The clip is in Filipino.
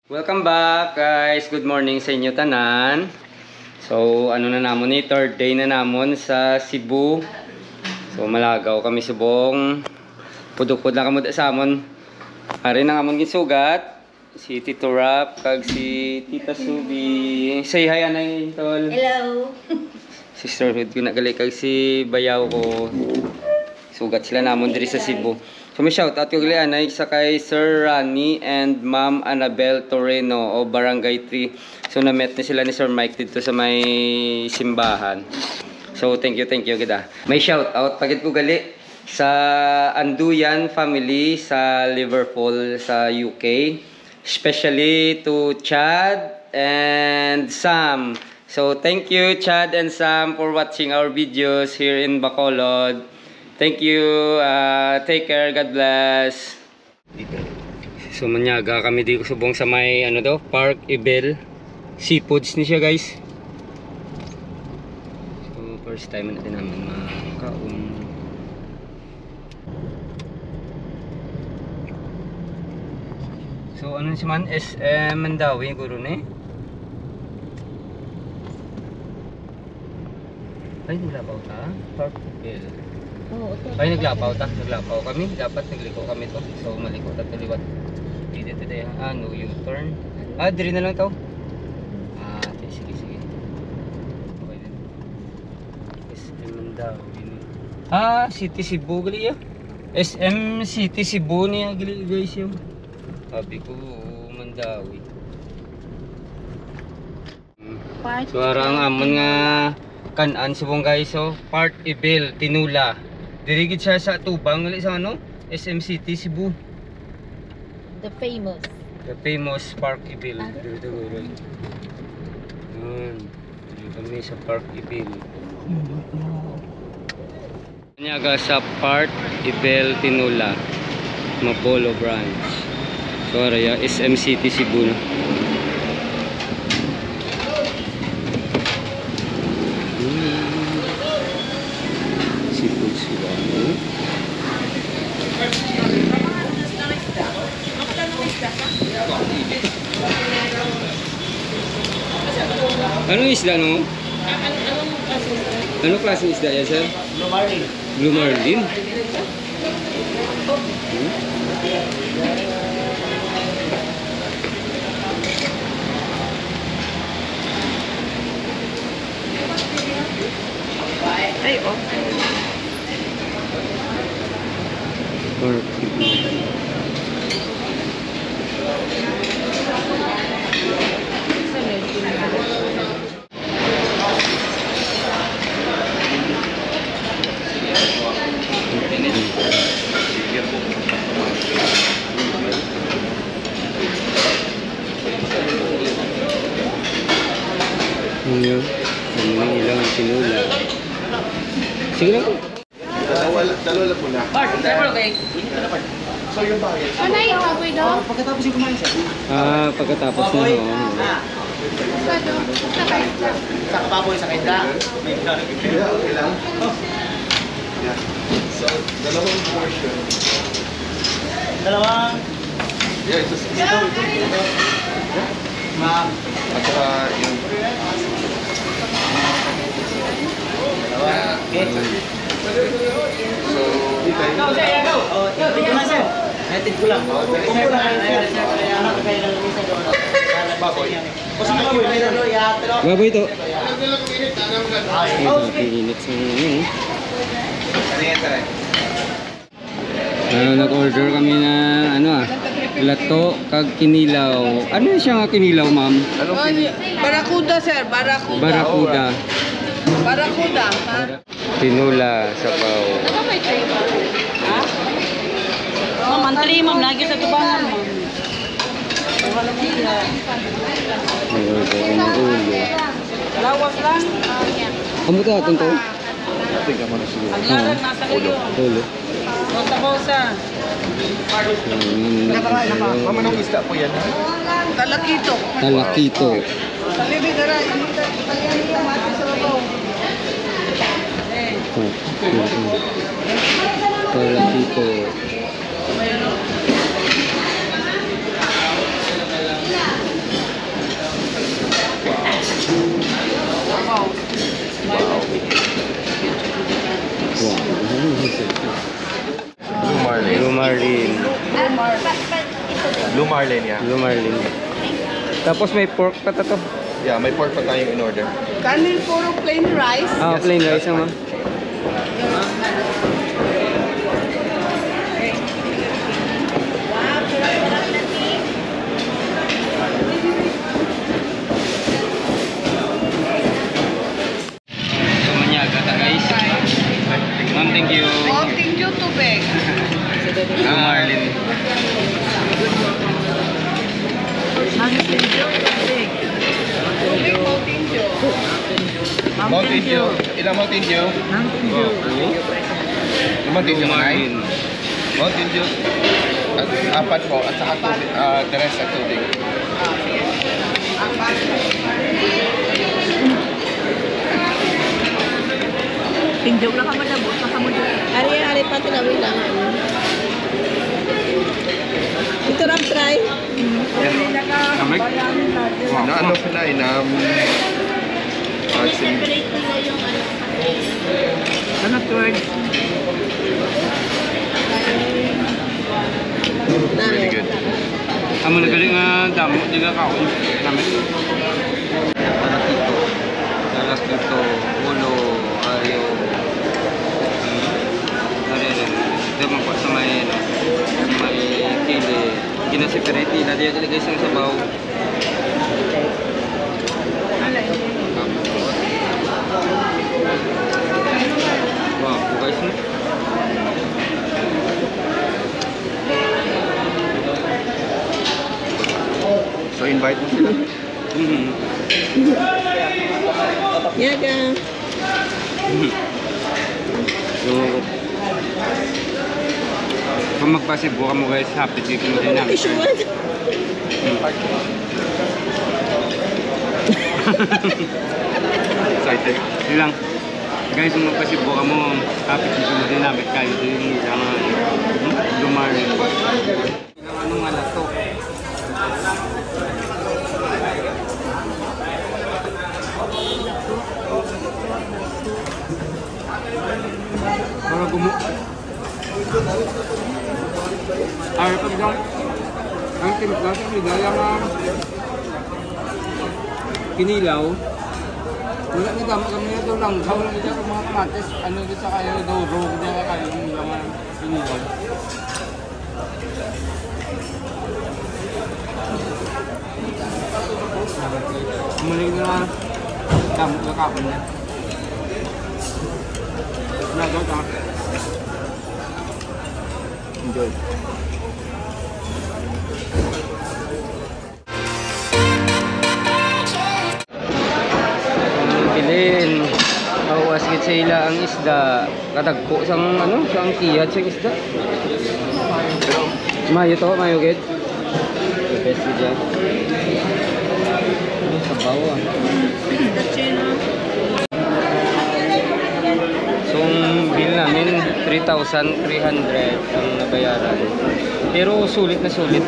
Welcome back guys. Good morning sa inyo tanan. So ano na namon ni third day na namon sa Cebu. So malagaw kami subong. Pudukod na kamo sa amon. Ari na amon gisugat. Si Tito Rap kag si Tita Subi. Say hi anay tol. Hello. Sisterhood ko na gali kag si Bayaw ko. Sugat sila namon diri sa Cebu. So may shout out ko gali anay sa kay Sir Rani and Ma'am Annabel Toreno o Barangay 3. So na-met ni sila ni Sir Mike dito sa may simbahan. So thank you gida. May shout out pagit ko gali sa Anduyan family sa Liverpool sa UK. Especially to Chad and Sam. So thank you Chad and Sam for watching our videos here in Bacolod. Thank you. Take care. God bless. So manyaga kami dito subong sa may ano daw, Park Ibel. Seafoods ni siya guys. So first time natin namin makaon. So ano siya man? SM Mandawi guro ni. Ay naglabaw ta. Park Ibel. Ay naglapaw ta, naglapaw kami, dapat nagliko kami to. So maliko ta liwat. Dito today no U-turn. Diri na lang to. Sige. Okay din. SM Mandawi. City Cebu gali ya. SM City Cebu niya gali guys yung. Sabi ko Mandawi. So arang amon nga kanan subong guys so Park Ibel Tinula. Dirigid siya sa Tubang gali sa ano? SM City Cebu. The famous Park Ibel. Dito guro. Dito kami sa Park Ibel. Nyaga sa Park Ibel Tinula. Mapolo branch. So araya SM City Cebu. Anong isda no? Anong klaseng isda yan sir? Blue Marlin. Ano ilang sinula. Sige lang po. Dalawa lang po na. So yung bakit? Ano yung baboy daw? Pagkatapos yung kumain siya. Pagkatapos na Sa kababoy, sa kaindra. Okay lang. So, dalawang portion. Dalawang? Yeah, ito. Ma'am. At saka yung... Dalawa. Okay. So, ito na sir. Natin ko lang. Kumpo na kayo sir. Anak ko kayo lang sa doon. Baboy. baboy ito. Okay. Init sa ano. Ano yan sir? Nag-order kami na lato kag kinilaw. Ano siya nga kinilaw ma'am? Barakuda sir, barakuda. Barakuda. Tinula sa pao. Ha? Mantri ma'am lagi sa tubangan ma'am. Ulo. Lawas lang. Kamu to atong to? Tingnan mo na siguro. Ang larang nasa iyo. Ulo. Bosa. Mama, nung isda po yan ha? Talakito. Talakito. Talibi gara. Talakito. Blue Marlin, yeah. Blue Marlin. Tapos may pork pa to. Yeah, may pork pa tayong in order. Kanin puro plain rice. Ah, Yes, plain that's rice naman. So, manyaga ta guys. Ma'am, thank you. Konting due tubig. Blue Marlin. Mountain Dew tubig. Tubig Mountain Dew. Mountain Dew. Ilang Mountain Dew? Okay. Yung Mountain Blue Dew na Marlin. Mountain Dew. At, apat po. At saka tubig. The rest at tubig. Tinjog lang ka madabot. Ari pa tinawin lang. Ito ram try. Kamay. Na ano sila eh, na... Ano third? Really good. Amo na galing nga damo, di ka kaon. Kamay. Tarakito. Tarakito. Ulo. Ayo. Ito man po sa may kili. Ginaseparate nila. Diyan ilagay sa sabaw. Wow, guys. So invite mo sila. Yaga. So, kung magpasibo ka mo guys, happy trip mo din namin. Excited. Yun lang. Guys, kung magpasibo ka mo, happy trip mo din namin. Kayo din yung mga lumarin. Ilang anong alat to? Para gumo. Ay, pag dyan. Ang timpla sa ligaya nga kinilaw. Wala na damo kami na ito lang. Sawa lang dyan ang mga kamatis. Ano dyan sa kayo, doro. Dyan ka kayo yung mga kinilaw. Umalig na damo ka kapon niya. Nagaw ka. Enjoy. Pilin. Awas gid sa ila ang isda. Katagpo sang ano, sang kiyat sa isda. Mayo to, mayo gid. The best gid yan. Sabaw ah. So, ang bill namin 3,300 ang nabayaran. Pero sulit na sulit.